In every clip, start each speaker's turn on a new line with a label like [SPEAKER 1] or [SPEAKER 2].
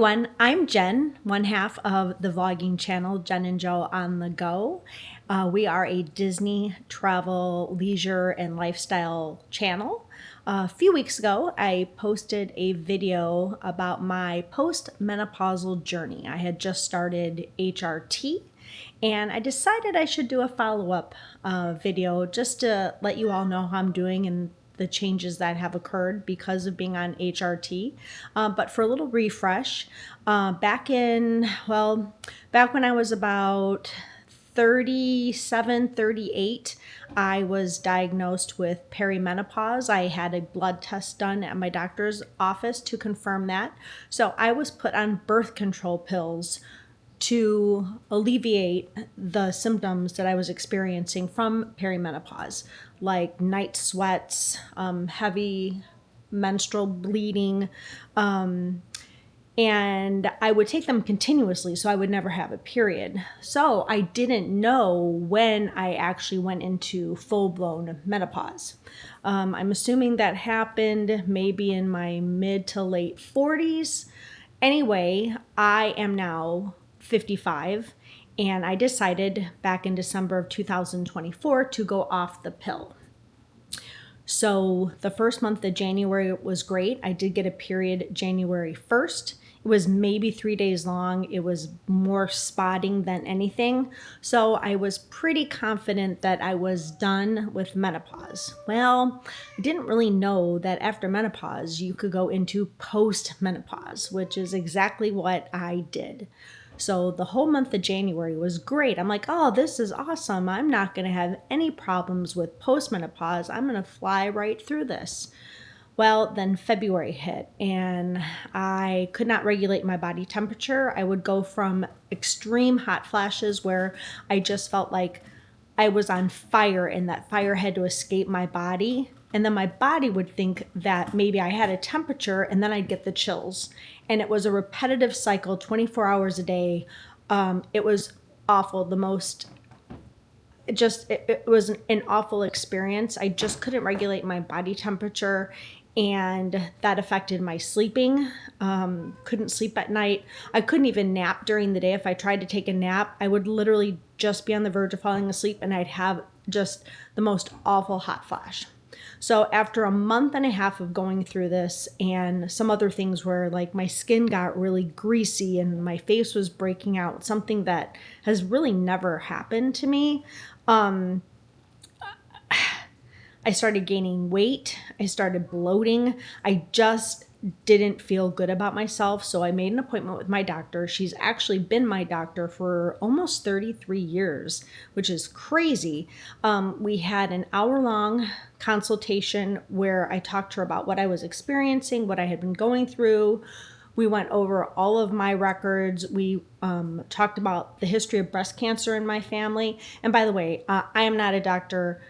[SPEAKER 1] everyone, I'm Jen, one half of the vlogging channel Jen and Joe on the Go. We are a Disney travel, leisure, and lifestyle channel. A few weeks ago, I posted a video about my post-menopausal journey. I had just started HRT, and I decided I should do a follow-up video just to let you all know how I'm doing and the changes that have occurred because of being on HRT. But for a little refresh, back when I was about 37, 38, I was diagnosed with perimenopause. I had a blood test done at my doctor's office to confirm that. So I was put on birth control pills to alleviate the symptoms that I was experiencing from perimenopause, like night sweats, heavy menstrual bleeding, and I would take them continuously so I would never have a period. So I didn't know when I actually went into full-blown menopause. I'm assuming that happened maybe in my mid to late 40s. Anyway, I am now 55, and I decided back in December of 2024 to go off the pill. So the first month of January was great. I did get a period January 1st. It was maybe 3 days long. It was more spotting than anything. So I was pretty confident that I was done with menopause. Well, I didn't really know that after menopause, you could go into post-menopause, which is exactly what I did. So the whole month of January was great. I'm like, oh, this is awesome. I'm not going to have any problems with postmenopause. I'm going to fly right through this. Well, then February hit and I could not regulate my body temperature. I would go from extreme hot flashes where I just felt like I was on fire and that fire had to escape my body. And then my body would think that maybe I had a temperature and then I'd get the chills. And it was a repetitive cycle, 24 hours a day. It was awful. It was an awful experience. I just couldn't regulate my body temperature, and that affected my sleeping. Couldn't sleep at night. I couldn't even nap during the day. If I tried to take a nap, I would literally just be on the verge of falling asleep and I'd have just the most awful hot flash. So after a month and a half of going through this and some other things where like my skin got really greasy and my face was breaking out, something that has really never happened to me, I started gaining weight. I started bloating. I just didn't feel good about myself. So I made an appointment with my doctor. She's actually been my doctor for almost 33 years, which is crazy. We had an hour-long consultation where I talked to her about what I was experiencing, what I had been going through. We went over all of my records. We talked about the history of breast cancer in my family. And by the way, I am not a doctor,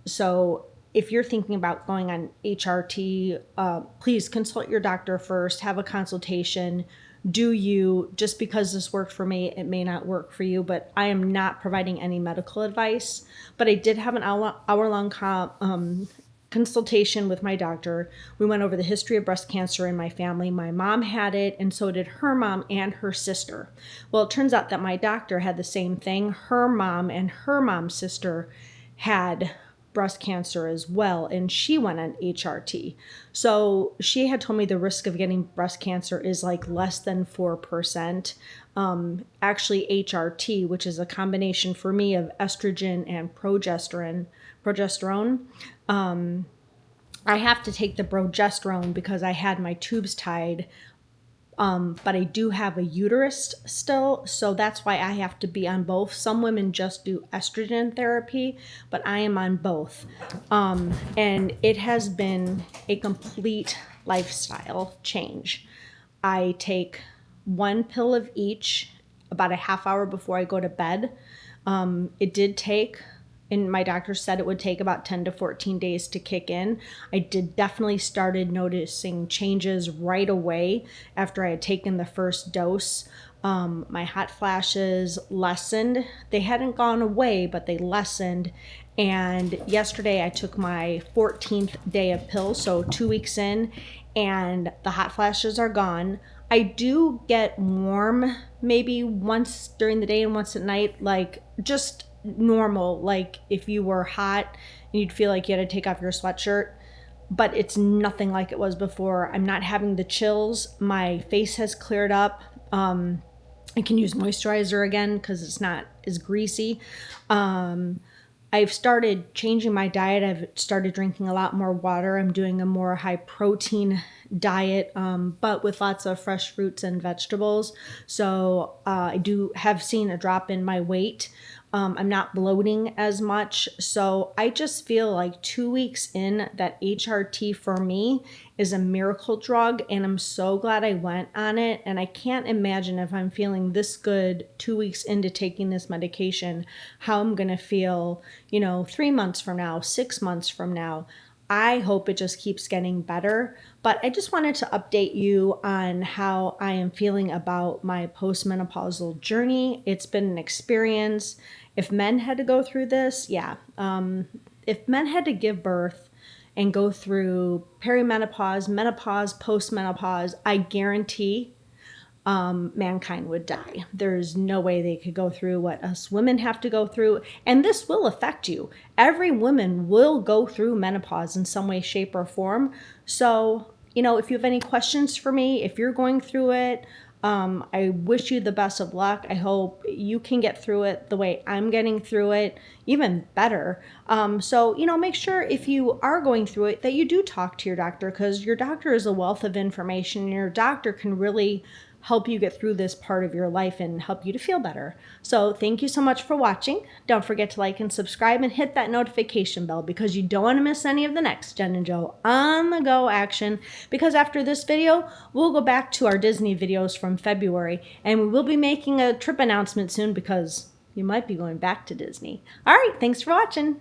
[SPEAKER 1] so if you're thinking about going on HRT, please consult your doctor first, have a consultation. Just because this worked for me, it may not work for you, but I am not providing any medical advice. But I did have an hour-long consultation with my doctor. We went over the history of breast cancer in my family. My mom had it, and so did her mom and her sister. Well, it turns out that my doctor had the same thing. Her mom and her mom's sister had breast cancer as well, and she went on HRT. So she had told me the risk of getting breast cancer is like less than 4%. Actually, HRT, which is a combination for me of estrogen and progesterone. I have to take the progesterone because I had my tubes tied. But I do have a uterus still, so that's why I have to be on both. Some women just do estrogen therapy, but I am on both. And it has been a complete lifestyle change. I take one pill of each about a half hour before I go to bed. It did take, and my doctor said it would take about 10 to 14 days to kick in. I definitely started noticing changes right away after I had taken the first dose. My hot flashes lessened. They hadn't gone away, but they lessened. And yesterday I took my 14th day of pills, so 2 weeks in, and the hot flashes are gone. I do get warm maybe once during the day and once at night, like just normal, like if you were hot and you'd feel like you had to take off your sweatshirt, but it's nothing like it was before. I'm not having the chills. My face has cleared up. I can use moisturizer again because it's not as greasy. I've started changing my diet. I've started drinking a lot more water. I'm doing a more high protein diet, but with lots of fresh fruits and vegetables. So I do have seen a drop in my weight. I'm not bloating as much. So I just feel like 2 weeks in, that HRT for me is a miracle drug. And I'm so glad I went on it. And I can't imagine if I'm feeling this good 2 weeks into taking this medication, how I'm going to feel, 3 months from now, 6 months from now. I hope it just keeps getting better. But I just wanted to update you on how I am feeling about my postmenopausal journey. It's been an experience. If men had to go through this, yeah. If men had to give birth and go through perimenopause, menopause, postmenopause, I guarantee mankind would die. There's no way they could go through what us women have to go through. And this will affect you. Every woman will go through menopause in some way, shape, or form. So, if you have any questions for me, if you're going through it, I wish you the best of luck. I hope you can get through it the way I'm getting through it, even better. So, make sure if you are going through it that you do talk to your doctor, because your doctor is a wealth of information, and your doctor can really help you get through this part of your life and help you to feel better. So thank you so much for watching. Don't forget to like and subscribe and hit that notification bell because you don't want to miss any of the next Jen and Joe on the go action, because after this video, we'll go back to our Disney videos from February and we will be making a trip announcement soon because you might be going back to Disney. All right, thanks for watching.